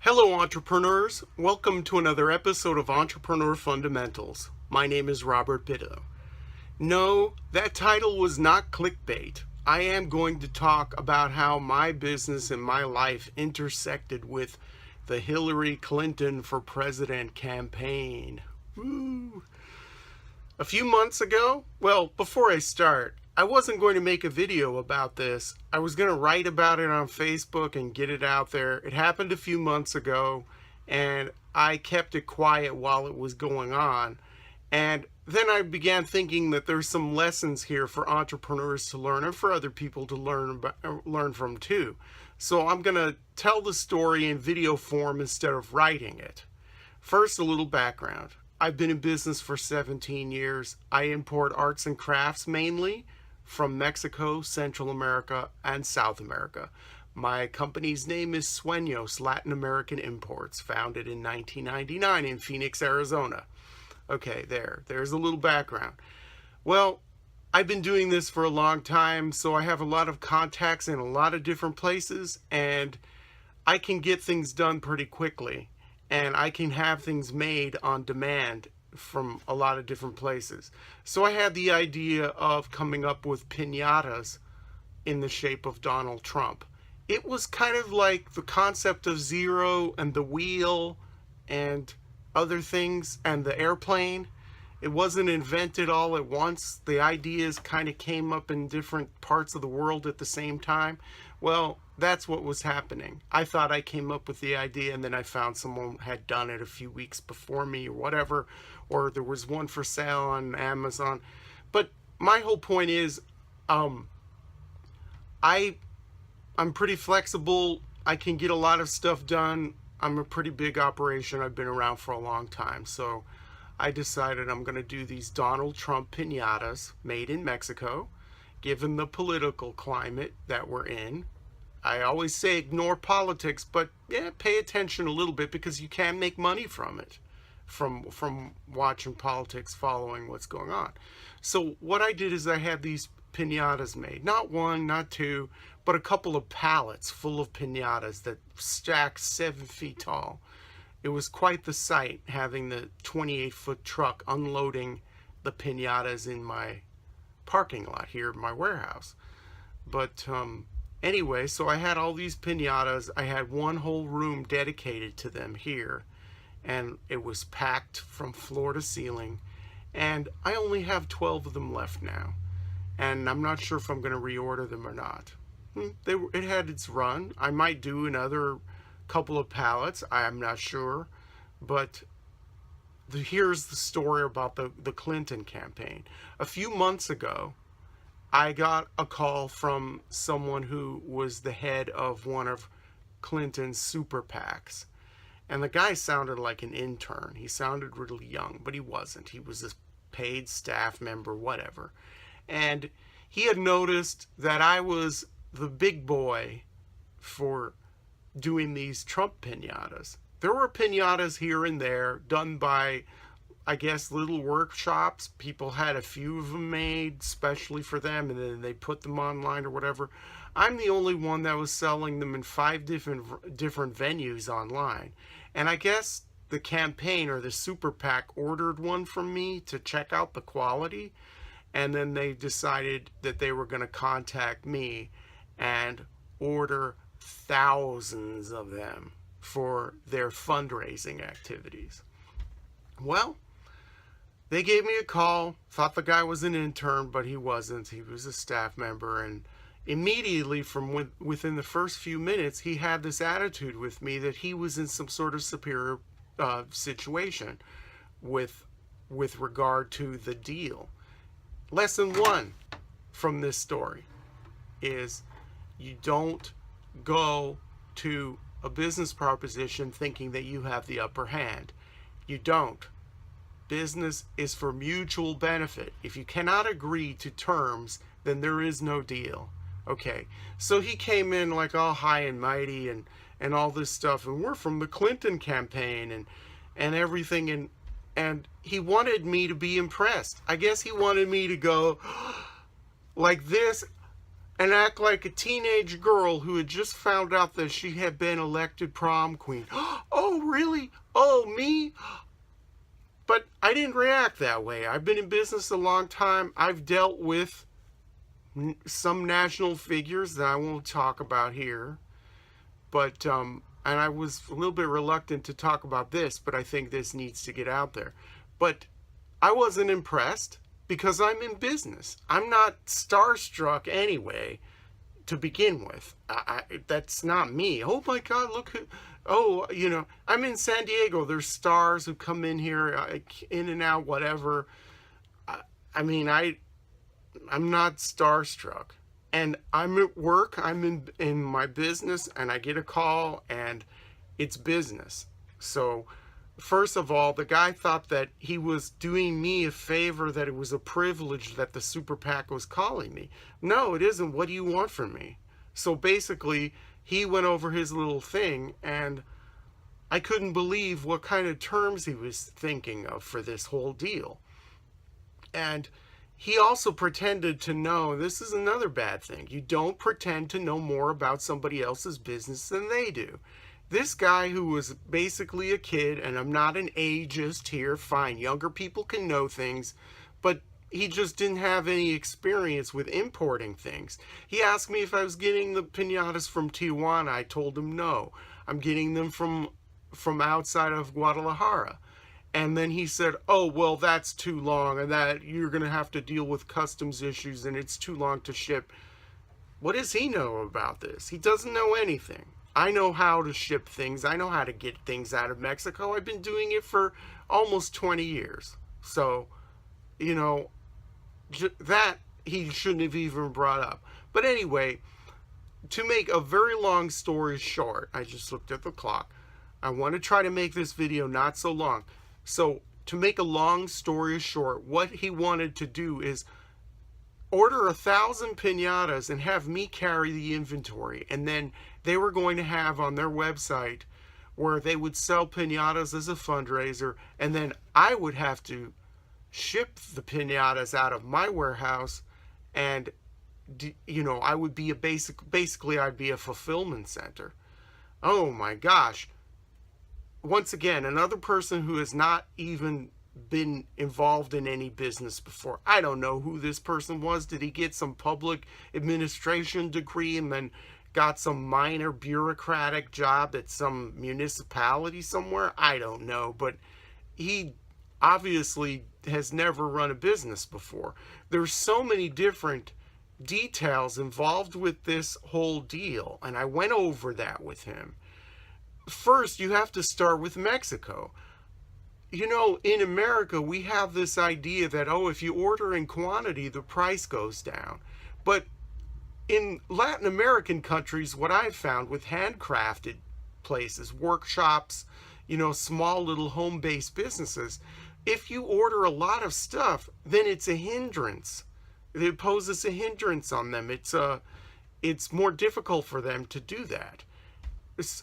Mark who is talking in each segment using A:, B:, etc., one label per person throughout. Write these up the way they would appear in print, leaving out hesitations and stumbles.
A: Hello, entrepreneurs. Welcome to another episode of Entrepreneur Fundamentals. My name is Robert Bitto. No, that title was not clickbait. I am going to talk about how my business and my life intersected with the Hillary Clinton for President campaign. Woo. A few months ago, well, before I start, I wasn't going to make a video about this. I was going to write about it on Facebook and get it out there. It happened a few months ago, and I kept it quiet while it was going on. And then I began thinking that there's some lessons here for entrepreneurs to learn and for other people to learn from too. So I'm going to tell the story in video form instead of writing it. First, a little background. I've been in business for 17 years. I import arts and crafts mainly from Mexico, Central America, and South America. My company's name is Sueños Latin American Imports, founded in 1999 in Phoenix, Arizona. Okay, there's a little background. Well, I've been doing this for a long time, so I have a lot of contacts in a lot of different places, and I can get things done pretty quickly, and I can have things made on demand from a lot of different places. So I had the idea of coming up with piñatas in the shape of Donald Trump. It was kind of like the concept of Zero and the wheel and other things and the airplane. It wasn't invented all at once. The ideas kind of came up in different parts of the world at the same time. Well, that's what was happening. I thought I came up with the idea, and then I found someone had done it a few weeks before me or whatever, or there was one for sale on Amazon. But my whole point is, I'm pretty flexible. I can get a lot of stuff done. I'm a pretty big operation. I've been around for a long time. So I decided I'm going to do these Donald Trump piñatas made in Mexico, given the political climate that we're in. I always say ignore politics, but yeah, pay attention a little bit because you can make money from it, from watching politics, following what's going on. So what I did is I had these piñatas made, not one, not two, but a couple of pallets full of piñatas that stacked 7 feet tall. It was quite the sight having the 28-foot truck unloading the piñatas in my parking lot here in my warehouse. But anyway, so I had all these piñatas. I had one whole room dedicated to them here, and it was packed from floor to ceiling. And I only have 12 of them left now, and I'm not sure if I'm going to reorder them or not. It had its run. I might do another couple of pallets. I'm not sure, but here's the story about the Clinton campaign. A few months ago, I got a call from someone who was the head of one of Clinton's super PACs. And the guy sounded like an intern. He sounded really young, but he wasn't. He was a paid staff member, whatever. And he had noticed that I was the big boy for doing these Trump piñatas. There were piñatas here and there done by, I guess, little workshops. People had a few of them made specially for them, and then they put them online or whatever. I'm the only one that was selling them in 5 different venues online. And I guess the campaign or the super PAC ordered one from me to check out the quality, and then they decided that they were going to contact me and order thousands of them for their fundraising activities. Well, they gave me a call, thought the guy was an intern, but he wasn't. He was a staff member, and immediately from within the first few minutes, he had this attitude with me that he was in some sort of superior situation with regard to the deal. Lesson 1 from this story is you don't go to a business proposition thinking that you have the upper hand. You don't. Business is for mutual benefit. If you cannot agree to terms, then there is no deal. Okay, so he came in like all high and mighty and all this stuff, and we're from the Clinton campaign and everything, and he wanted me to be impressed. I guess he wanted me to go like this. and act like a teenage girl who had just found out that she had been elected prom queen. Oh, really? Oh, me? But I didn't react that way. I've been in business a long time. I've dealt with some national figures that I won't talk about here. But, and I was a little bit reluctant to talk about this, but I think this needs to get out there. But I wasn't impressed because I'm in business. I'm not starstruck anyway to begin with. That's not me. Oh my God, look who, oh, you know, I'm in San Diego. There's stars who come in here, in and out, whatever. I mean, I'm not starstruck. And I'm at work, I'm in my business, and I get a call, and it's business. So, first of all, the guy thought that he was doing me a favor, that it was a privilege that the super PAC was calling me. No, it isn't. What do you want from me? So basically, he went over his little thing, and I couldn't believe what kind of terms he was thinking of for this whole deal. And he also pretended to know, this is another bad thing. You don't pretend to know more about somebody else's business than they do. This guy who was basically a kid, and I'm not an ageist here, fine, younger people can know things, but he just didn't have any experience with importing things. He asked me if I was getting the piñatas from Tijuana. I told him no. I'm getting them from outside of Guadalajara. And then he said, oh, well, that's too long, and that you're going to have to deal with customs issues, and it's too long to ship. What does he know about this? He doesn't know anything. I know how to ship things. I know how to get things out of Mexico. I've been doing it for almost 20 years. So, you know, that he shouldn't have even brought up. But anyway, to make a very long story short, I just looked at the clock. I want to try to make this video not so long. So, to make a long story short, what he wanted to do is order 1,000 piñatas and have me carry the inventory. And then they were going to have on their website where they would sell piñatas as a fundraiser. And then I would have to ship the piñatas out of my warehouse. And, you know, I would be basically I'd be a fulfillment center. Oh my gosh. Once again, another person who has not even been involved in any business before. I don't know who this person was. Did he get some public administration degree and then got some minor bureaucratic job at some municipality somewhere? I don't know, but he obviously has never run a business before. There's so many different details involved with this whole deal, and I went over that with him. First, you have to start with Mexico. You know, in America, we have this idea that, oh, if you order in quantity, the price goes down. But in Latin American countries, what I've found with handcrafted places, workshops, you know, small little home-based businesses, if you order a lot of stuff, then it's a hindrance. It poses a hindrance on them. It's more difficult for them to do that.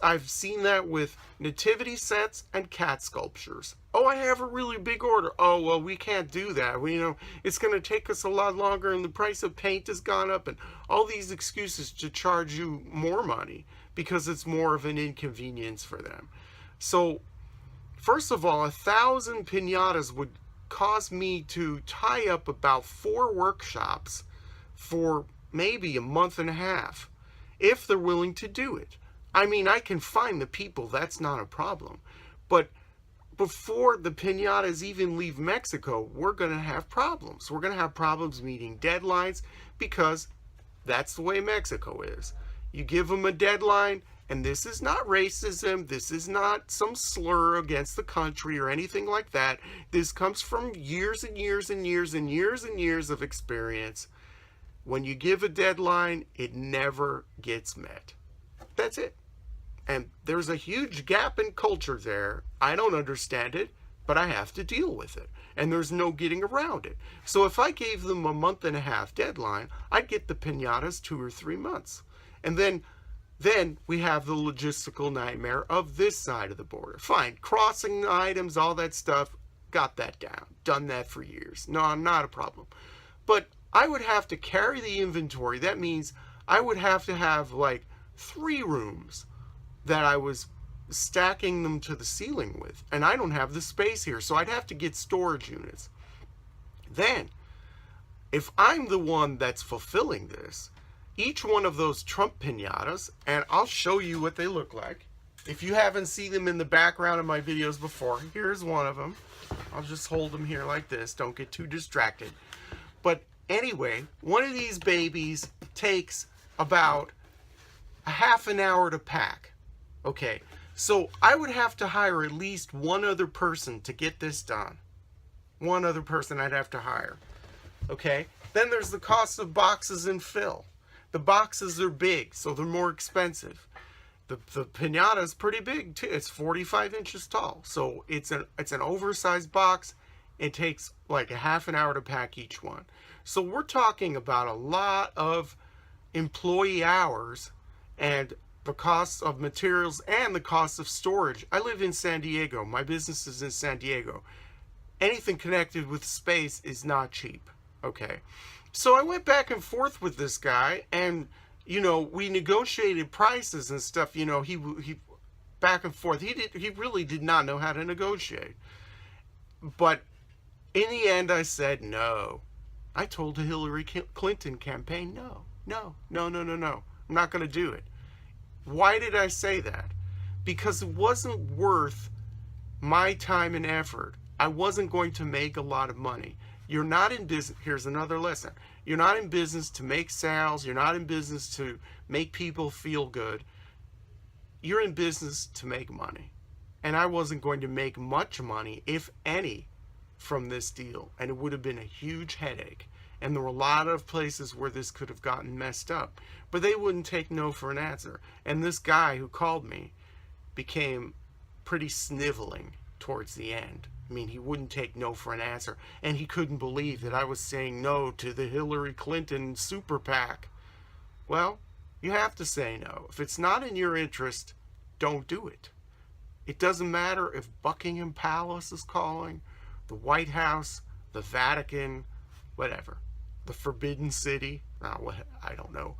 A: I've seen that with nativity sets and cat sculptures. Oh, I have a really big order. Oh, well, we can't do that. You know, it's going to take us a lot longer, and the price of paint has gone up, and all these excuses to charge you more money because it's more of an inconvenience for them. So, first of all, 1,000 piñatas would cause me to tie up about 4 workshops for maybe a month and a half, if they're willing to do it. I mean, I can find the people, that's not a problem. But before the piñatas even leave Mexico, we're going to have problems. We're going to have problems meeting deadlines because that's the way Mexico is. You give them a deadline, and this is not racism, this is not some slur against the country or anything like that. This comes from years and years and years and years and years of experience. When you give a deadline, it never gets met. That's it. And there's a huge gap in culture there. I don't understand it, but I have to deal with it. And there's no getting around it. So if I gave them a month and a half deadline, I'd get the piñatas 2 or 3 months. And then we have the logistical nightmare of this side of the border. Fine, crossing the items, all that stuff, got that down. Done that for years. No, not a problem. But I would have to carry the inventory. That means I would have to have like 3 rooms that I was stacking them to the ceiling with. And I don't have the space here, so I'd have to get storage units. Then, if I'm the one that's fulfilling this, each one of those Trump piñatas, and I'll show you what they look like. If you haven't seen them in the background of my videos before, here's one of them. I'll just hold them here like this. Don't get too distracted. But anyway, one of these babies takes about a half an hour to pack. Okay, so I would have to hire at least one other person to get this done. One other person I'd have to hire. Okay, then there's the cost of boxes and fill. The boxes are big, so they're more expensive. The piñata is pretty big too. It's 45 inches tall, so it's an oversized box. It takes like a half an hour to pack each one. So we're talking about a lot of employee hours and the cost of materials and the cost of storage. I live in San Diego. My business is in San Diego. Anything connected with space is not cheap. Okay, so I went back and forth with this guy, and you know, we negotiated prices and stuff. You know, he back and forth. He really did not know how to negotiate. But in the end, I said no. I told the Hillary Clinton campaign, no. I'm not going to do it. Why did I say that? Because it wasn't worth my time and effort. I wasn't going to make a lot of money. You're not in business. Here's another lesson. You're not in business to make sales. You're not in business to make people feel good. You're in business to make money. And I wasn't going to make much money, if any, from this deal. And it would have been a huge headache. And there were a lot of places where this could have gotten messed up. But they wouldn't take no for an answer. And this guy who called me became pretty sniveling towards the end. I mean, he wouldn't take no for an answer. And he couldn't believe that I was saying no to the Hillary Clinton super PAC. Well, you have to say no. If it's not in your interest, don't do it. It doesn't matter if Buckingham Palace is calling, the White House, the Vatican, whatever. The Forbidden City, I don't know.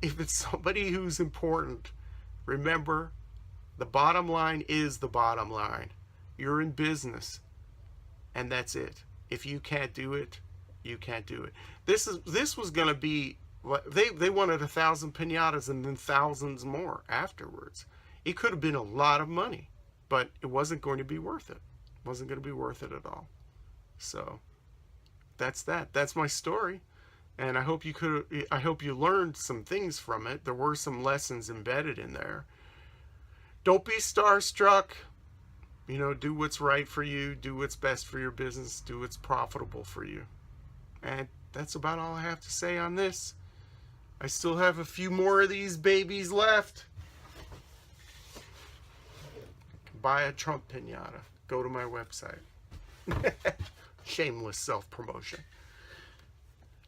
A: If it's somebody who's important, remember, the bottom line is the bottom line. You're in business, and that's it. If you can't do it, you can't do it. This was going to be, they wanted 1,000 piñatas and then thousands more afterwards. It could have been a lot of money, but it wasn't going to be worth it. It wasn't going to be worth it at all. So that's that. That's my story, and I hope you learned some things from it. There were some lessons embedded in there. Don't be starstruck. You know, do what's right for you, do what's best for your business, do what's profitable for you. And that's about all I have to say on this. I still have a few more of these babies left. Buy a Trump piñata. Go to my website. Shameless self-promotion.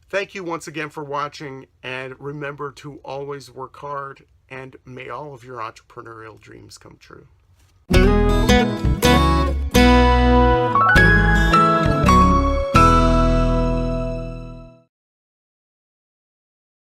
A: Thank you once again for watching, and remember to always work hard, and may all of your entrepreneurial dreams come true.